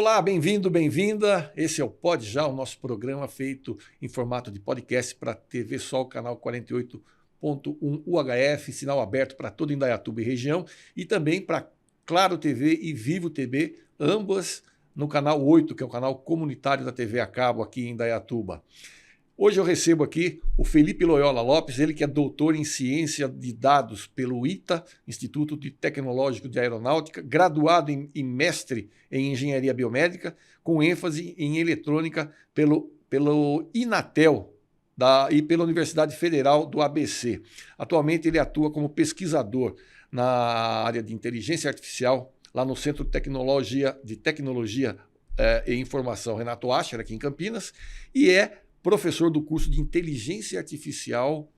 Olá, bem-vindo, bem-vinda. Esse é o Pod Já, o nosso programa feito em formato de podcast para TV Sol, canal 48.1 UHF, sinal aberto para todo Indaiatuba e região, e também para Claro TV e Vivo TV, ambas no canal 8, que é o canal comunitário da TV a cabo aqui em Indaiatuba. Hoje eu recebo aqui o Felipe Loyola Lopes, ele que é doutor em Ciência de Dados pelo ITA, Instituto Tecnológico de Aeronáutica, graduado em mestre em Engenharia Biomédica, com ênfase em Eletrônica pelo Inatel e pela Universidade Federal do ABC. Atualmente ele atua como pesquisador na área de Inteligência Artificial, lá no Centro de Tecnologia e Informação Renato Ascher, aqui em Campinas, e é professor do curso de Inteligência Artificial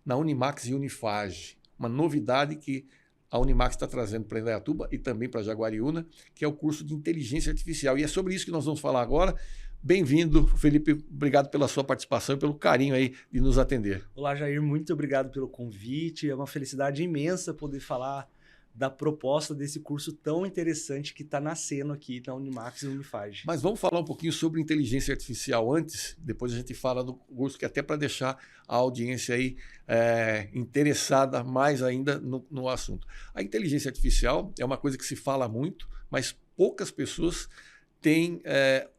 na Unimax e Unifage. Uma novidade que a Unimax está trazendo para Indaiatuba e também para Jaguariúna, que é o curso de Inteligência Artificial. E é sobre isso que nós vamos falar agora. Bem-vindo, Felipe. Obrigado pela sua participação e pelo carinho aí de nos atender. Olá, Jair. Muito obrigado pelo convite. É uma felicidade imensa poder falar da proposta desse curso tão interessante que está nascendo aqui na Unimax e Unifage. Mas vamos falar um pouquinho sobre inteligência artificial antes, depois a gente fala do curso, que até para deixar a audiência aí interessada mais ainda no assunto. A inteligência artificial é uma coisa que se fala muito, mas poucas pessoas têm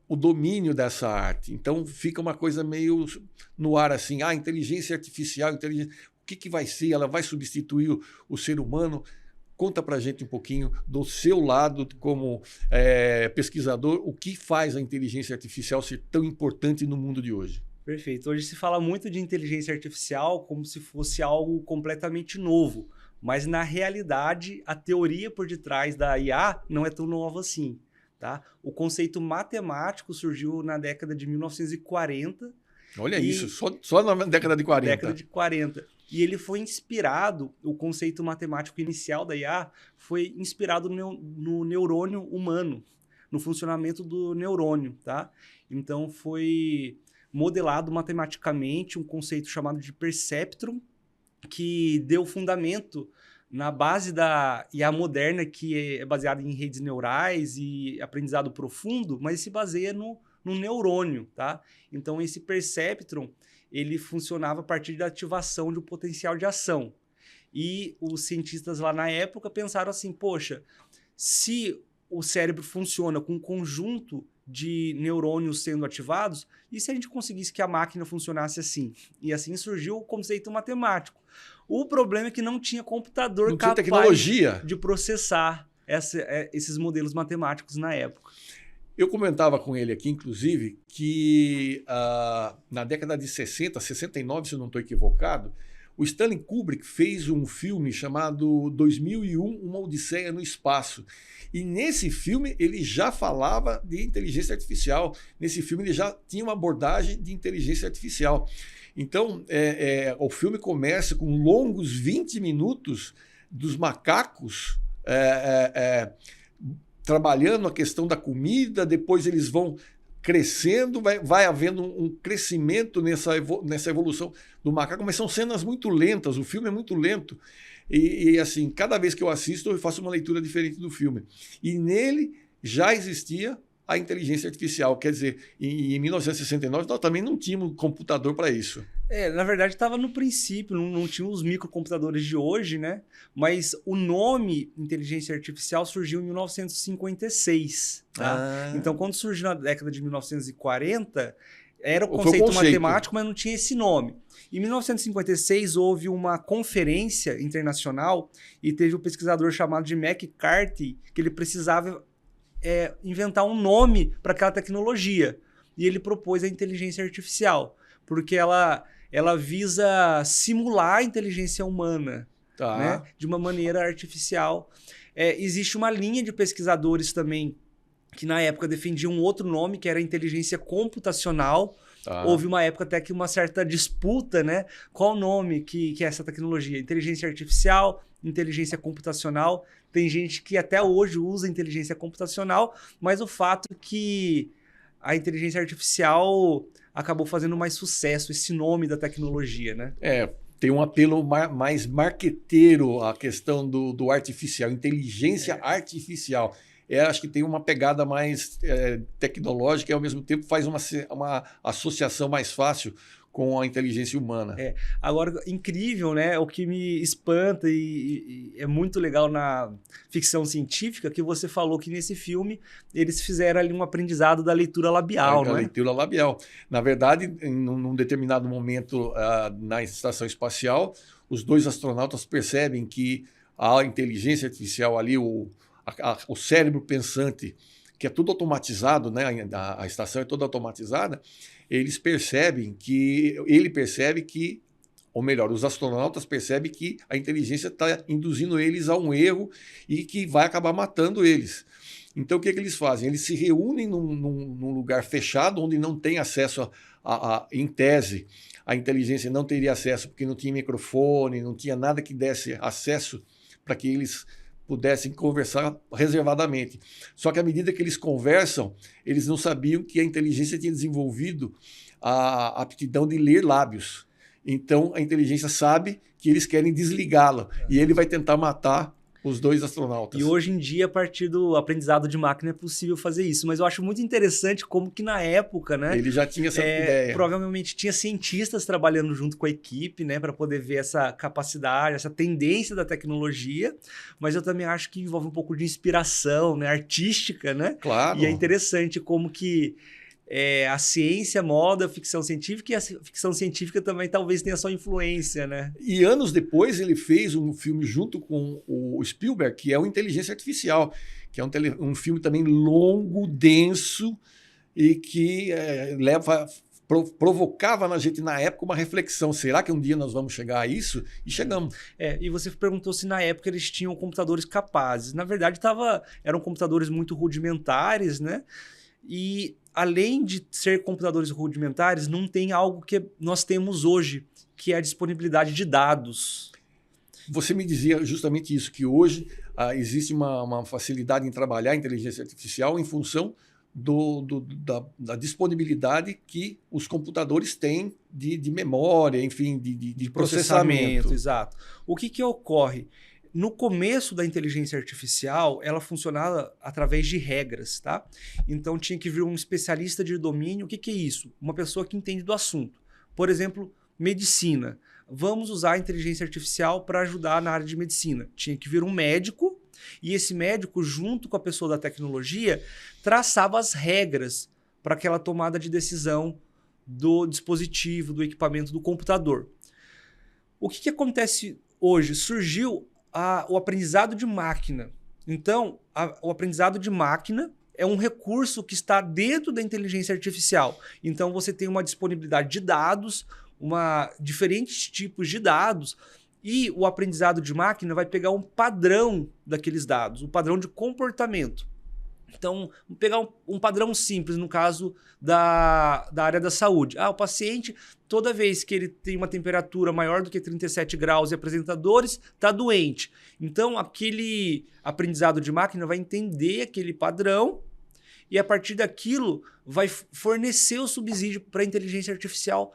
o domínio dessa arte. Então fica uma coisa meio no ar assim, inteligência artificial, o que vai ser? Ela vai substituir o ser humano? Conta para a gente um pouquinho do seu lado como pesquisador, o que faz a inteligência artificial ser tão importante no mundo de hoje? Perfeito. Hoje se fala muito de inteligência artificial como se fosse algo completamente novo, mas na realidade a teoria por detrás da IA não é tão nova assim. Tá? O conceito matemático surgiu na década de 1940. Olha isso, só na década de 40. Década de 40. E ele foi inspirado, o conceito matemático inicial da IA foi inspirado no neurônio humano, no funcionamento do neurônio, tá? Então foi modelado matematicamente um conceito chamado de perceptron, que deu fundamento na base da IA moderna, que é baseada em redes neurais e aprendizado profundo, mas se baseia no neurônio, tá? Então esse perceptron ele funcionava a partir da ativação de um potencial de ação. E os cientistas lá na época pensaram assim, poxa, se o cérebro funciona com um conjunto de neurônios sendo ativados, e se a gente conseguisse que a máquina funcionasse assim? E assim surgiu o conceito matemático. O problema é que não tinha computador capaz tecnologia de processar esses modelos matemáticos na época. Eu comentava com ele aqui, inclusive, que na década de 60, 69, se eu não estou equivocado, o Stanley Kubrick fez um filme chamado 2001, Uma Odisseia no Espaço. E nesse filme ele já falava de inteligência artificial. Nesse filme ele já tinha uma abordagem de inteligência artificial. Então, o filme começa com longos 20 minutos dos macacos trabalhando a questão da comida, depois eles vão crescendo, vai havendo um crescimento nessa evolução do macaco, mas são cenas muito lentas, o filme é muito lento, e assim, cada vez que eu assisto eu faço uma leitura diferente do filme, e nele já existia a inteligência artificial, quer dizer, em 1969 nós também não tínhamos computador para isso. Na verdade estava no princípio, não tinha os microcomputadores de hoje, né? Mas o nome inteligência artificial surgiu em 1956. Tá? Então, quando surgiu na década de 1940, era o conceito matemático, mas não tinha esse nome. Em 1956, houve uma conferência internacional e teve um pesquisador chamado de McCarthy, que ele precisava inventar um nome para aquela tecnologia. E ele propôs a inteligência artificial, porque ela visa simular a inteligência humana, né, de uma maneira artificial. Existe uma linha de pesquisadores também que na época defendiam um outro nome, que era inteligência computacional. Houve uma época até que uma certa disputa, né? Qual o nome que é essa tecnologia? Inteligência artificial, inteligência computacional. Tem gente que até hoje usa inteligência computacional, mas o fato é que a inteligência artificial acabou fazendo mais sucesso, esse nome da tecnologia, né? Tem um apelo mais marqueteiro a questão do artificial, inteligência artificial. acho que tem uma pegada mais tecnológica e, ao mesmo tempo, faz uma associação mais fácil com a inteligência humana. Agora, incrível, né? O que me espanta e é muito legal na ficção científica que você falou que nesse filme eles fizeram ali um aprendizado da leitura labial, né? A leitura labial. Na verdade, num determinado momento na estação espacial, os 2 astronautas percebem que a inteligência artificial ali, o cérebro pensante, que é tudo automatizado, né? A estação é toda automatizada. Ele percebe que, ou melhor, os astronautas percebem que a inteligência está induzindo eles a um erro e que vai acabar matando eles. Então, o que eles fazem? Eles se reúnem num lugar fechado, onde não tem acesso em tese, a inteligência não teria acesso, porque não tinha microfone, não tinha nada que desse acesso para que eles pudessem conversar reservadamente. Só que à medida que eles conversam, eles não sabiam que a inteligência tinha desenvolvido a aptidão de ler lábios. Então, a inteligência sabe que eles querem desligá-la e ele vai tentar matar os 2 astronautas. E hoje em dia, a partir do aprendizado de máquina, é possível fazer isso. Mas eu acho muito interessante como que na época, né? Ele já tinha essa ideia. Provavelmente tinha cientistas trabalhando junto com a equipe, né? Para poder ver essa capacidade, essa tendência da tecnologia. Mas eu também acho que envolve um pouco de inspiração, né? Artística, né? Claro. E é interessante como que a ciência molda a ficção científica e a ficção científica também talvez tenha sua influência, né? E anos depois ele fez um filme junto com o Spielberg, que é o Inteligência Artificial, que é um filme também longo, denso e que provocava na gente na época uma reflexão. Será que um dia nós vamos chegar a isso? E chegamos. E você perguntou se na época eles tinham computadores capazes. Na verdade, eram computadores muito rudimentares, né? E além de ser computadores rudimentares, não tem algo que nós temos hoje, que é a disponibilidade de dados. Você me dizia justamente isso, que hoje existe uma facilidade em trabalhar a inteligência artificial em função da disponibilidade que os computadores têm de memória, enfim, de processamento. Exato. O que ocorre? No começo da inteligência artificial, ela funcionava através de regras, tá? Então tinha que vir um especialista de domínio. O que é isso? Uma pessoa que entende do assunto. Por exemplo, medicina. Vamos usar a inteligência artificial para ajudar na área de medicina. Tinha que vir um médico e esse médico, junto com a pessoa da tecnologia, traçava as regras para aquela tomada de decisão do dispositivo, do equipamento, do computador. O que acontece hoje? Surgiu o aprendizado de máquina. Então, o aprendizado de máquina é um recurso que está dentro da inteligência artificial. Então, você tem uma disponibilidade de dados, diferentes tipos de dados, e o aprendizado de máquina vai pegar um padrão daqueles dados, um padrão de comportamento. Então, vamos pegar um padrão simples, no caso da área da saúde. O paciente, toda vez que ele tem uma temperatura maior do que 37 graus e apresenta dores, está doente. Então, aquele aprendizado de máquina vai entender aquele padrão e, a partir daquilo, vai fornecer o subsídio para a inteligência artificial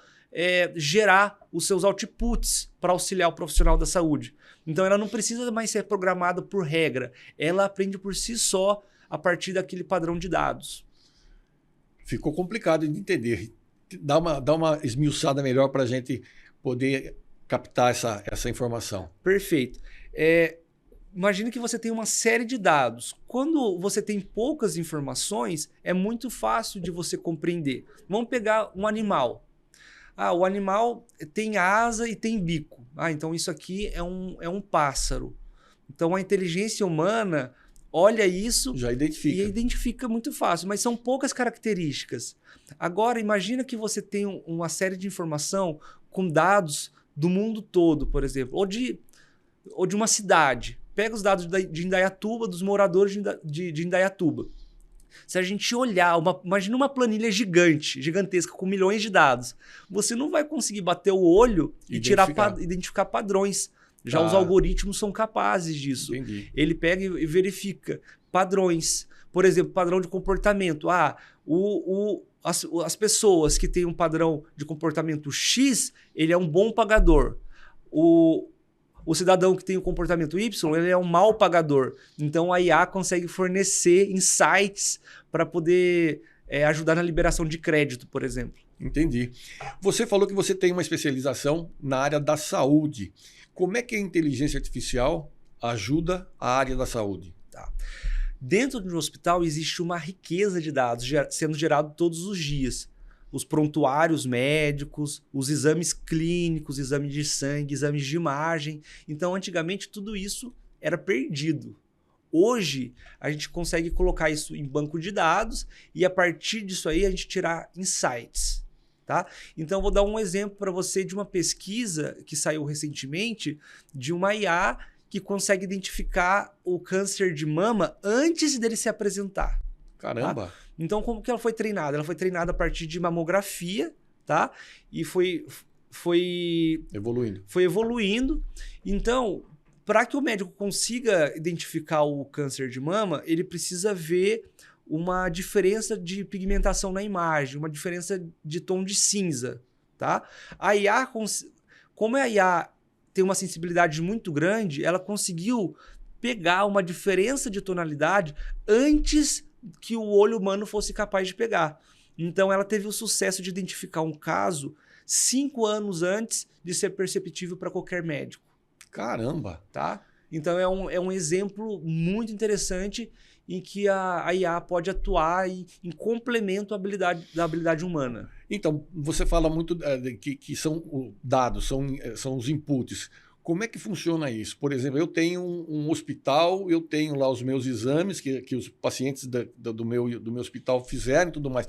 gerar os seus outputs para auxiliar o profissional da saúde. Então, ela não precisa mais ser programada por regra. Ela aprende por si só a partir daquele padrão de dados. Ficou complicado de entender. Dá uma esmiuçada melhor para a gente poder captar essa informação. Perfeito. Imagine que você tem uma série de dados. Quando você tem poucas informações, é muito fácil de você compreender. Vamos pegar um animal. O animal tem asa e tem bico. Então isso aqui é um pássaro. Então a inteligência humana olha isso já identifica. E identifica muito fácil, mas são poucas características. Agora, imagina que você tem uma série de informação com dados do mundo todo, por exemplo, ou de uma cidade. Pega os dados de Indaiatuba, dos moradores de Indaiatuba. Se a gente olhar, imagina uma planilha gigantesca, com milhões de dados. Você não vai conseguir bater o olho e identificar padrões. Já os algoritmos são capazes disso. Entendi. Ele pega e verifica padrões. Por exemplo, padrão de comportamento. As pessoas que têm um padrão de comportamento X, ele é um bom pagador. o cidadão que tem o comportamento Y, ele é um mal pagador. Então a IA consegue fornecer insights para poder ajudar na liberação de crédito, por exemplo. Entendi. Você falou que você tem uma especialização na área da saúde. Como é que a inteligência artificial ajuda a área da saúde? Tá. Dentro de um hospital existe uma riqueza de dados sendo gerado todos os dias. Os prontuários médicos, os exames clínicos, exames de sangue, exames de imagem. Então, antigamente, tudo isso era perdido. Hoje, a gente consegue colocar isso em banco de dados e, a partir disso aí, a gente tirar insights. Tá? Então, vou dar um exemplo para você de uma pesquisa que saiu recentemente de uma IA que consegue identificar o câncer de mama antes dele se apresentar. Caramba! Tá? Então, como que ela foi treinada? Ela foi treinada a partir de mamografia, tá? E foi evoluindo. Então, para que o médico consiga identificar o câncer de mama, ele precisa ver uma diferença de pigmentação na imagem, uma diferença de tom de cinza, tá? A IA, como a IA tem uma sensibilidade muito grande, ela conseguiu pegar uma diferença de tonalidade antes que o olho humano fosse capaz de pegar. Então, ela teve o sucesso de identificar um caso 5 anos antes de ser perceptível para qualquer médico. Caramba! Tá? Então, é um exemplo muito interessante em que a IA pode atuar em complemento da habilidade humana. Então, você fala muito que são dados, são os inputs. Como é que funciona isso? Por exemplo, eu tenho um hospital, eu tenho lá os meus exames que os pacientes do meu hospital fizeram e tudo mais.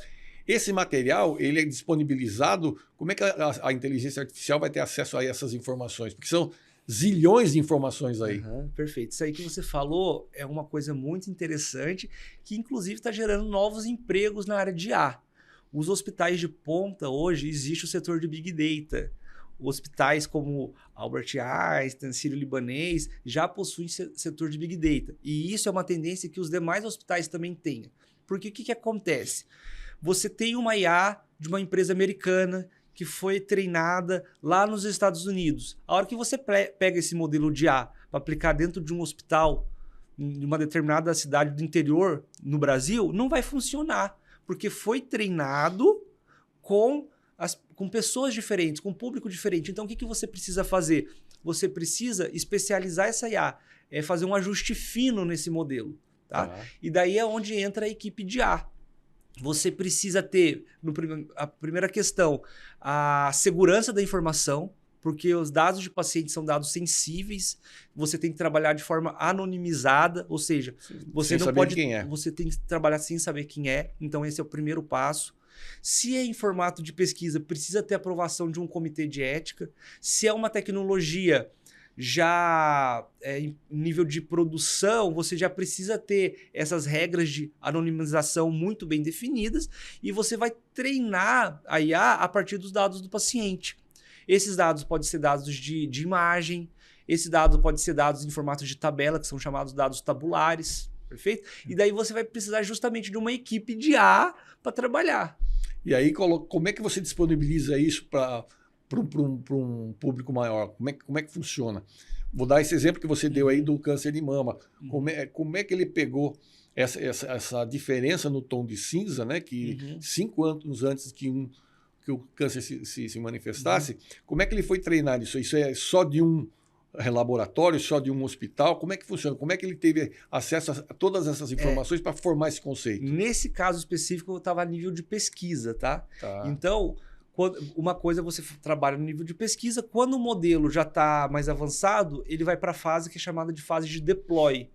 Esse material, ele é disponibilizado, como é que a inteligência artificial vai ter acesso a essas informações? Porque são zilhões de informações aí. Perfeito. Isso aí que você falou é uma coisa muito interessante que, inclusive, está gerando novos empregos na área de IA. Os hospitais de ponta, hoje, existe o setor de Big Data. Hospitais como Albert Einstein, Sírio-Libanês, já possuem setor de Big Data. E isso é uma tendência que os demais hospitais também têm. Porque o que acontece? Você tem uma IA de uma empresa americana que foi treinada lá nos Estados Unidos. A hora que você pega esse modelo de IA para aplicar dentro de um hospital, em uma determinada cidade do interior, no Brasil, não vai funcionar, porque foi treinado com pessoas diferentes, com público diferente. Então, o que você precisa fazer? Você precisa especializar essa IA, fazer um ajuste fino nesse modelo. Tá? E daí é onde entra a equipe de IA. Você precisa ter, a primeira questão, a segurança da informação, porque os dados de paciente são dados sensíveis, você tem que trabalhar de forma anonimizada, ou seja, você não pode, você tem que trabalhar sem saber quem é, então esse é o primeiro passo. Se é em formato de pesquisa, precisa ter aprovação de um comitê de ética. Se é uma tecnologia já em nível de produção, você já precisa ter essas regras de anonimização muito bem definidas e você vai treinar a IA a partir dos dados do paciente. Esses dados podem ser dados de imagem, esse dado pode ser dados em formato de tabela, que são chamados dados tabulares, perfeito? E daí você vai precisar justamente de uma equipe de IA para trabalhar. E aí, como é que você disponibiliza isso para um público maior? Como é que funciona? Vou dar esse exemplo que você deu aí do câncer de mama. Como é que ele pegou essa diferença no tom de cinza, né? Que 5 anos antes que o câncer se manifestasse, como é que ele foi treinado isso? Isso é só de um laboratório, só de um hospital? Como é que funciona? Como é que ele teve acesso a todas essas informações para formar esse conceito? Nesse caso específico, eu estava a nível de pesquisa, tá? Então, uma coisa você trabalha no nível de pesquisa, quando o modelo já está mais avançado, ele vai para a fase que é chamada de fase de deploy,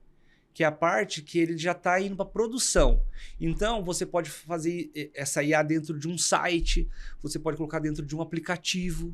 que é a parte que ele já está indo para produção. Então, você pode fazer essa IA dentro de um site, você pode colocar dentro de um aplicativo,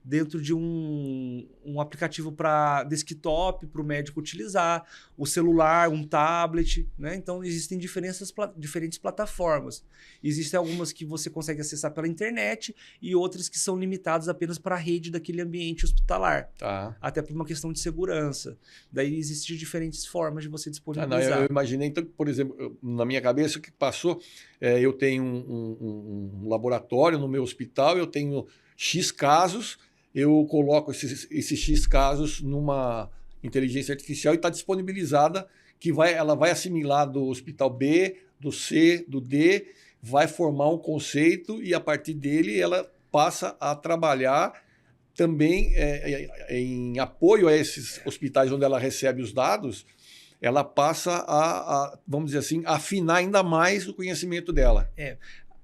dentro de um aplicativo para desktop, para o médico utilizar, o celular, um tablet, né? Então, existem diferentes plataformas. Existem algumas que você consegue acessar pela internet e outras que são limitadas apenas para a rede daquele ambiente hospitalar. Até por uma questão de segurança. Daí existem diferentes formas de você disponibilizar. Eu imaginei, então, por exemplo, na minha cabeça o que passou, eu tenho um laboratório no meu hospital, eu tenho X casos. eu coloco esses X casos numa inteligência artificial e está disponibilizada, ela vai assimilar do hospital B, do C, do D, vai formar um conceito e a partir dele ela passa a trabalhar também em apoio a esses hospitais onde ela recebe os dados, ela passa vamos dizer assim, afinar ainda mais o conhecimento dela.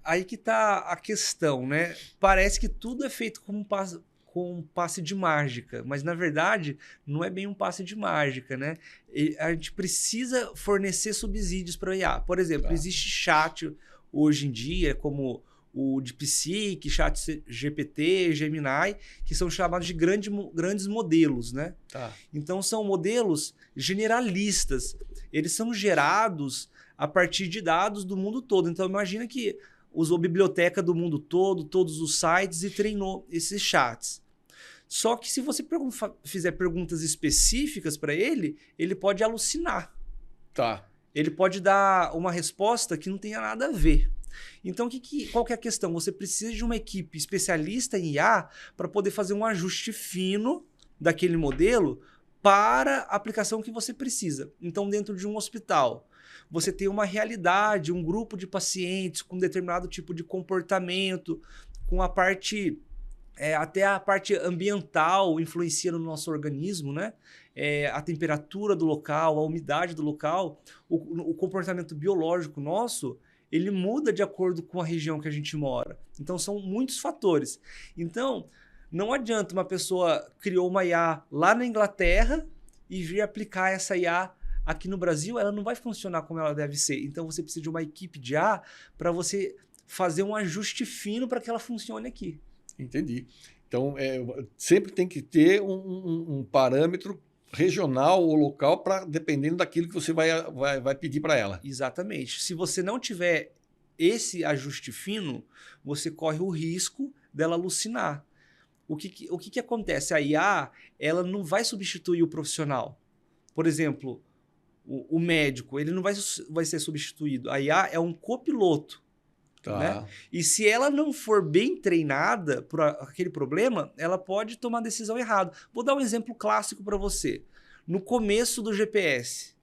Aí que está a questão, né? Parece que tudo é feito com um passe de mágica, mas na verdade não é bem um passe de mágica, né? A gente precisa fornecer subsídios para a IA. Por exemplo, existe chat hoje em dia, como o DeepSeek, ChatGPT, Gemini, que são chamados de grandes modelos, né? Então são modelos generalistas. Eles são gerados a partir de dados do mundo todo. Então imagina que usou biblioteca do mundo todo, todos os sites e treinou esses chats. Só que se você fizer perguntas específicas para ele pode alucinar. Ele pode dar uma resposta que não tenha nada a ver. Então, qual que é a questão? Você precisa de uma equipe especialista em IA para poder fazer um ajuste fino daquele modelo para a aplicação que você precisa. Então, dentro de um hospital, você tem uma realidade, um grupo de pacientes com determinado tipo de comportamento, com a parte, até a parte ambiental influencia no nosso organismo, né? A temperatura do local, a umidade do local, o comportamento biológico nosso, ele muda de acordo com a região que a gente mora. Então, são muitos fatores. Então, não adianta uma pessoa criou uma IA lá na Inglaterra e vir aplicar essa IA aqui no Brasil, ela não vai funcionar como ela deve ser. Então, você precisa de uma equipe de IA para você fazer um ajuste fino para que ela funcione aqui. Entendi. Então, sempre tem que ter um parâmetro regional ou local, dependendo daquilo que você vai pedir para ela. Exatamente. Se você não tiver esse ajuste fino, você corre o risco dela alucinar. O que acontece? A IA, ela não vai substituir o profissional. Por exemplo, o médico, ele não vai ser substituído. A IA é um copiloto. Né? E se ela não for bem treinada por aquele problema, ela pode tomar a decisão errada. Vou dar um exemplo clássico para você. No começo do GPS,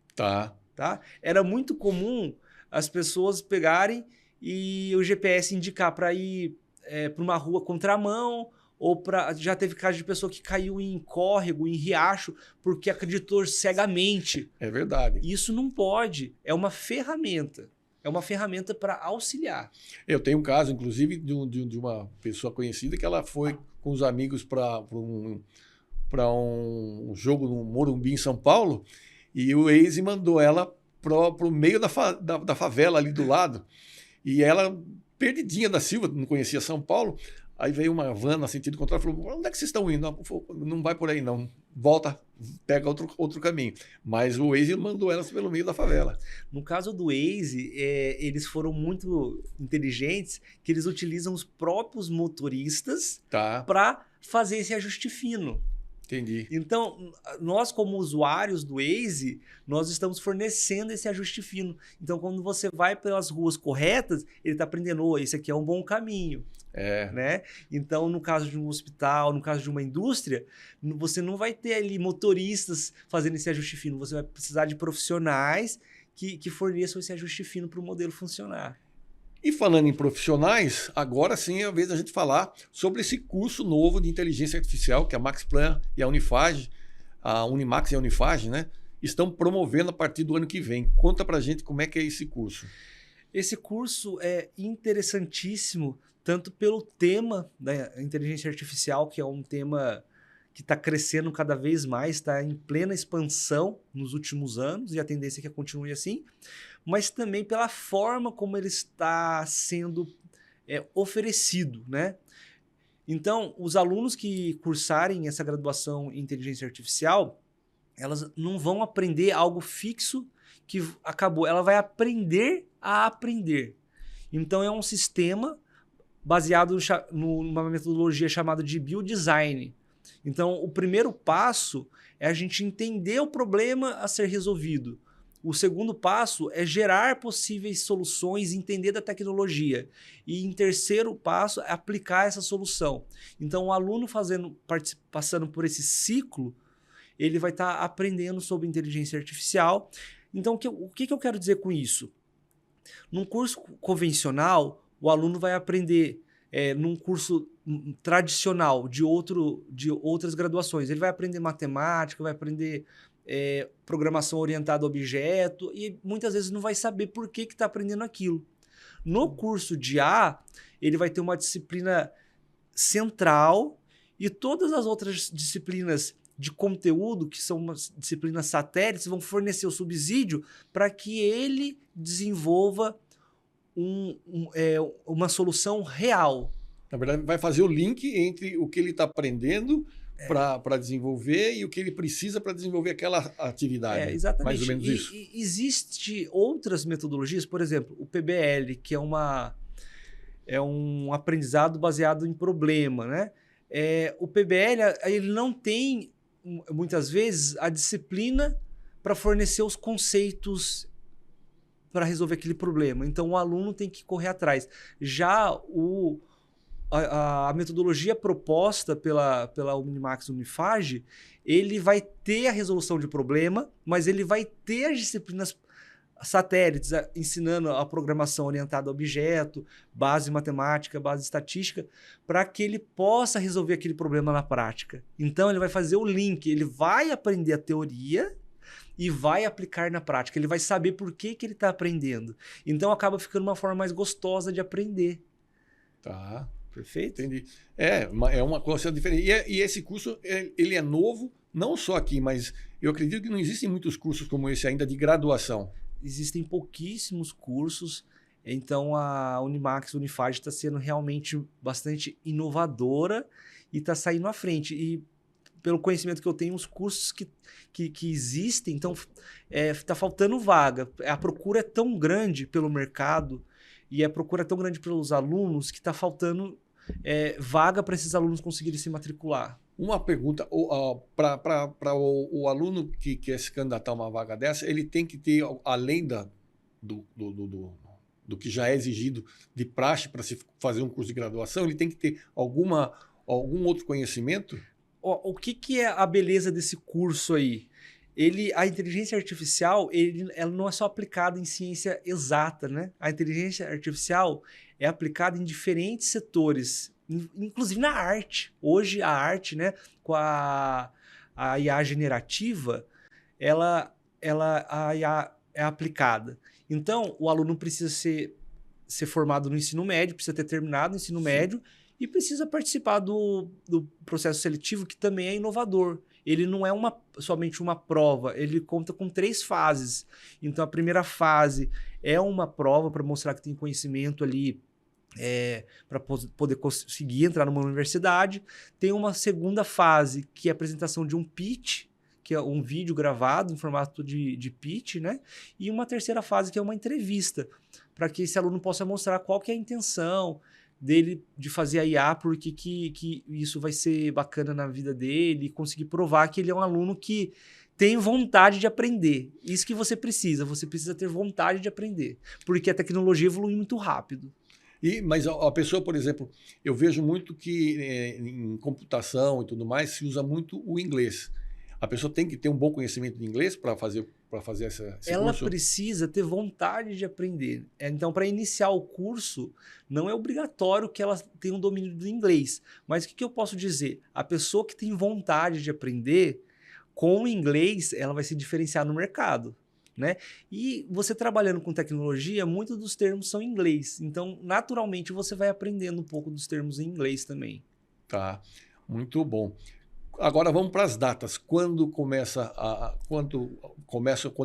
era muito comum as pessoas pegarem e o GPS indicar para ir para uma rua contramão, ou já teve caso de pessoa que caiu em córrego, em riacho, porque acreditou cegamente. É verdade. Isso não pode. É uma ferramenta. É uma ferramenta para auxiliar. Eu tenho um caso, inclusive, de uma pessoa conhecida que ela foi com os amigos para um jogo no Morumbi, em São Paulo, e o Waze mandou ela para o meio da favela ali do lado. E ela, perdidinha da Silva, não conhecia São Paulo, aí veio uma van no sentido contrário e falou: onde é que vocês estão indo? Não vai por aí não, volta, pega outro caminho. Mas o Waze mandou elas pelo meio da favela. No caso do Waze, eles foram muito inteligentes, que eles utilizam os próprios motoristas para fazer esse ajuste fino. Entendi. Então, nós como usuários do Waze, nós estamos fornecendo esse ajuste fino. Então, quando você vai pelas ruas corretas, ele está aprendendo, esse aqui é um bom caminho. Né? Então, no caso de um hospital, no caso de uma indústria, você não vai ter ali motoristas fazendo esse ajuste fino. Você vai precisar de profissionais que forneçam esse ajuste fino para o modelo funcionar. E falando em profissionais, agora sim é a vez da gente falar sobre esse curso novo de inteligência artificial que a Max Plan e a Unifage, a Unimax e a Unifage, né, estão promovendo a partir do ano que vem. Conta pra gente como é que é esse curso. Esse curso é interessantíssimo, tanto pelo tema da inteligência artificial, que é um tema que está crescendo cada vez mais, está em plena expansão nos últimos anos, e a tendência é que continue assim, mas também pela forma como ele está sendo oferecido, né? Então, os alunos que cursarem essa graduação em inteligência artificial, elas não vão aprender algo fixo que acabou, ela vai aprender a aprender. Então, é um sistema baseado numa metodologia chamada de biodesign. Então, o primeiro passo é a gente entender o problema a ser resolvido. O segundo passo é gerar possíveis soluções, entender da tecnologia. E em terceiro passo é aplicar essa solução. Então, o aluno passando por esse ciclo, ele vai estar aprendendo sobre inteligência artificial. Então, o que eu quero dizer com isso? Num curso convencional, o aluno vai aprender num curso tradicional de outras graduações. Ele vai aprender matemática, vai aprender programação orientada a objeto e muitas vezes não vai saber por que está aprendendo aquilo. No curso de A, ele vai ter uma disciplina central e todas as outras disciplinas de conteúdo, que são umas disciplinas satélites, vão fornecer o subsídio para que ele desenvolva uma solução real. Na verdade, vai fazer o link entre o que ele está aprendendo para desenvolver e o que ele precisa para desenvolver aquela atividade. Exatamente. Mais ou menos isso. E existe outras metodologias, por exemplo, o PBL, que é um aprendizado baseado em problema, né? O PBL ele não tem, muitas vezes, a disciplina para fornecer os conceitos para resolver aquele problema. Então, o aluno tem que correr atrás. Já a metodologia proposta pela Unimax Unifage, ele vai ter a resolução de problema, mas ele vai ter as disciplinas satélites, ensinando a programação orientada a objeto, base matemática, base estatística, para que ele possa resolver aquele problema na prática. Então, ele vai fazer o link, ele vai aprender a teoria e vai aplicar na prática. Ele vai saber por que ele está aprendendo. Então, acaba ficando uma forma mais gostosa de aprender. Tá. Perfeito? Entendi. É uma coisa diferente. E esse curso, ele é novo, não só aqui, mas eu acredito que não existem muitos cursos como esse ainda de graduação. Existem pouquíssimos cursos, então a Unimax Unifage está sendo realmente bastante inovadora e está saindo à frente. E pelo conhecimento que eu tenho, os cursos que existem, então está faltando vaga. A procura é tão grande pelo mercado e a procura é tão grande pelos alunos que está faltando vaga para esses alunos conseguirem se matricular. Uma pergunta, para o aluno que quer se candidatar a uma vaga dessa, ele tem que ter, além do que já é exigido de praxe para se fazer um curso de graduação, ele tem que ter algum outro conhecimento? O que é a beleza desse curso aí? A inteligência artificial, ela não é só aplicada em ciência exata, né? A inteligência artificial é aplicada em diferentes setores, inclusive na arte. Hoje a arte, né, com a IA generativa, a IA é aplicada. Então, o aluno precisa ser formado no ensino médio, precisa ter terminado o ensino médio e precisa participar do processo seletivo, que também é inovador. Ele não é somente uma prova, ele conta com 3 fases. Então, a primeira fase é uma prova para mostrar que tem conhecimento ali, para poder conseguir entrar numa universidade. Tem uma segunda fase, que é a apresentação de um pitch, que é um vídeo gravado em formato de pitch, né? E uma terceira fase, que é uma entrevista, para que esse aluno possa mostrar qual que é a intenção dele de fazer a IA, porque que isso vai ser bacana na vida dele, e conseguir provar que ele é um aluno que tem vontade de aprender. Isso que você precisa ter vontade de aprender, porque a tecnologia evolui muito rápido. Mas a pessoa, por exemplo, eu vejo muito que em computação e tudo mais se usa muito o inglês. A pessoa tem que ter um bom conhecimento de inglês para fazer esse Ela curso? precisa ter vontade de aprender. Então, para iniciar o curso, não é obrigatório que ela tenha um domínio do inglês. Mas o que eu posso dizer? A pessoa que tem vontade de aprender, com o inglês, ela vai se diferenciar no mercado, né? E você trabalhando com tecnologia, muitos dos termos são em inglês. Então, naturalmente, você vai aprendendo um pouco dos termos em inglês também. Tá, muito bom. Agora vamos para as datas. Quando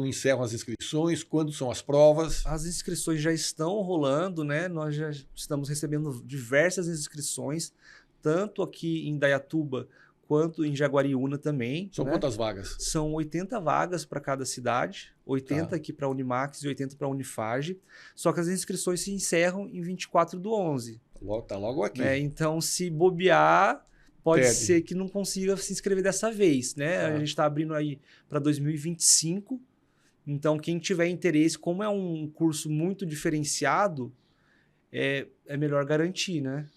encerram as inscrições? Quando são as provas? As inscrições já estão rolando, né? Nós já estamos recebendo diversas inscrições, tanto aqui em Indaiatuba quanto em Jaguariúna também. São quantas vagas? São 80 vagas para cada cidade, 80 aqui para a Unimax e 80 para a Unifage. Só que as inscrições se encerram em 24/11. Está logo aqui. Então, se bobear, pode Perde. ser que não consiga se inscrever dessa vez, né? A gente está abrindo aí para 2025, Então, quem tiver interesse, como é um curso muito diferenciado, é melhor garantir, né?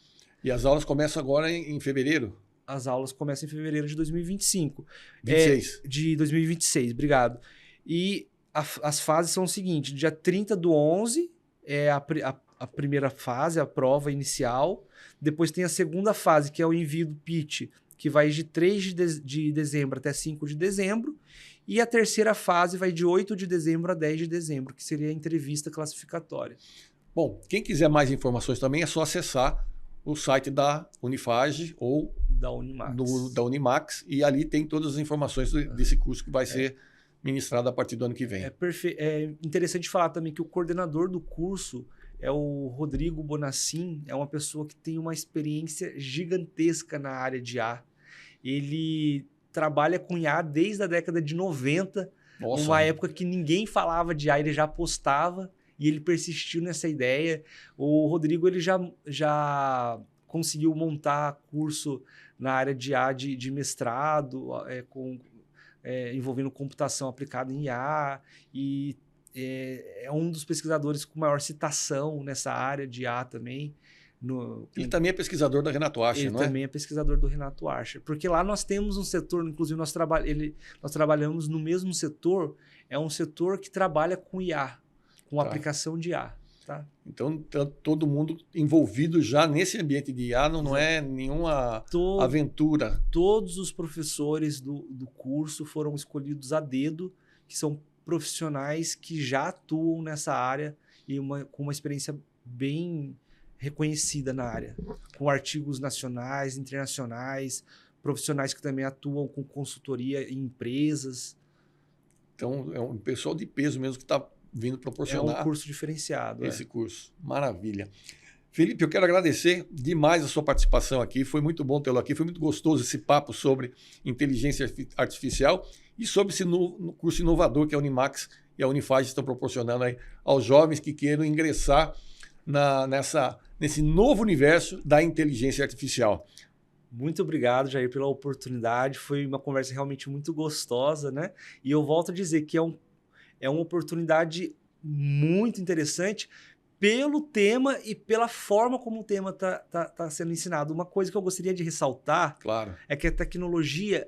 E as aulas começam agora em fevereiro? As aulas começam em fevereiro de 2025. 26. De 2026, obrigado. E as fases são o seguinte: dia 30/11 é a primeira fase, a prova inicial. Depois tem a segunda fase, que é o envio do pitch, que vai de 3 de dezembro até 5 de dezembro. E a terceira fase vai de 8 de dezembro a 10 de dezembro, que seria a entrevista classificatória. Bom, quem quiser mais informações também é só acessar o site da Unifage ou da Unimax. Da Unimax, e ali tem todas as informações desse curso que vai ser ministrado a partir do ano que vem. É interessante falar também que o coordenador do curso é o Rodrigo Bonassin, é uma pessoa que tem uma experiência gigantesca na área de IA. Ele trabalha com IA desde a década de 90, Nossa, uma época que ninguém falava de IA, ele já apostava e ele persistiu nessa ideia. O Rodrigo ele já conseguiu montar curso na área de IA de mestrado, envolvendo computação aplicada em IA, e é um dos pesquisadores com maior citação nessa área de IA também. Ele também é pesquisador da Renato Archer, não é? Ele também é pesquisador do Renato Archer. Porque lá nós temos um setor, inclusive nós trabalhamos no mesmo setor, é um setor que trabalha com IA, com aplicação de IA. Tá? Então, todo mundo envolvido já nesse ambiente de IA não é nenhuma aventura. Todos os professores do curso foram escolhidos a dedo, que são profissionais que já atuam nessa área e com uma experiência bem reconhecida na área, com artigos nacionais, internacionais, profissionais que também atuam com consultoria em empresas. Então, é um pessoal de peso mesmo que está vindo proporcionar. É um curso diferenciado. Esse curso. Maravilha. Felipe, eu quero agradecer demais a sua participação aqui. Foi muito bom tê-lo aqui. Foi muito gostoso esse papo sobre inteligência artificial e sobre esse curso inovador que a Unimax e a Unifage estão proporcionando aí aos jovens que queiram ingressar nesse novo universo da inteligência artificial. Muito obrigado, Jair, pela oportunidade. Foi uma conversa realmente muito gostosa, né? E eu volto a dizer que é uma oportunidade muito interessante pelo tema e pela forma como o tema tá sendo ensinado. Uma coisa que eu gostaria de ressaltar, claro, é que a tecnologia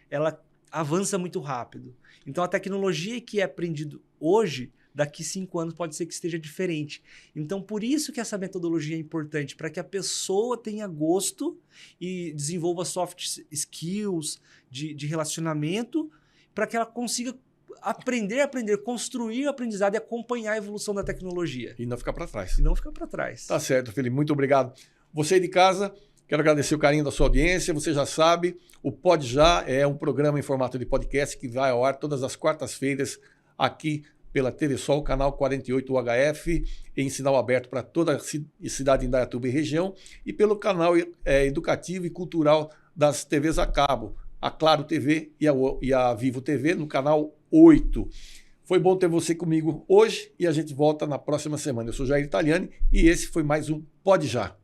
ela avança muito rápido. Então, a tecnologia que é aprendida hoje, daqui 5 anos pode ser que esteja diferente. Então, por isso que essa metodologia é importante, para que a pessoa tenha gosto e desenvolva soft skills de relacionamento, para que ela consiga aprender, construir o aprendizado e acompanhar a evolução da tecnologia. E não ficar para trás. E não ficar para trás. Tá certo, Felipe. Muito obrigado. Você de casa, quero agradecer o carinho da sua audiência. Você já sabe, o Pod Já é um programa em formato de podcast que vai ao ar todas as quartas-feiras aqui pela TV Sol, canal 48 UHF, em sinal aberto para toda a cidade de Indaiatuba e região, e pelo canal educativo e cultural das TVs a cabo, a Claro TV e a Vivo TV, no canal 8. Foi bom ter você comigo hoje e a gente volta na próxima semana. Eu sou Jair Italiani e esse foi mais um Pod Já.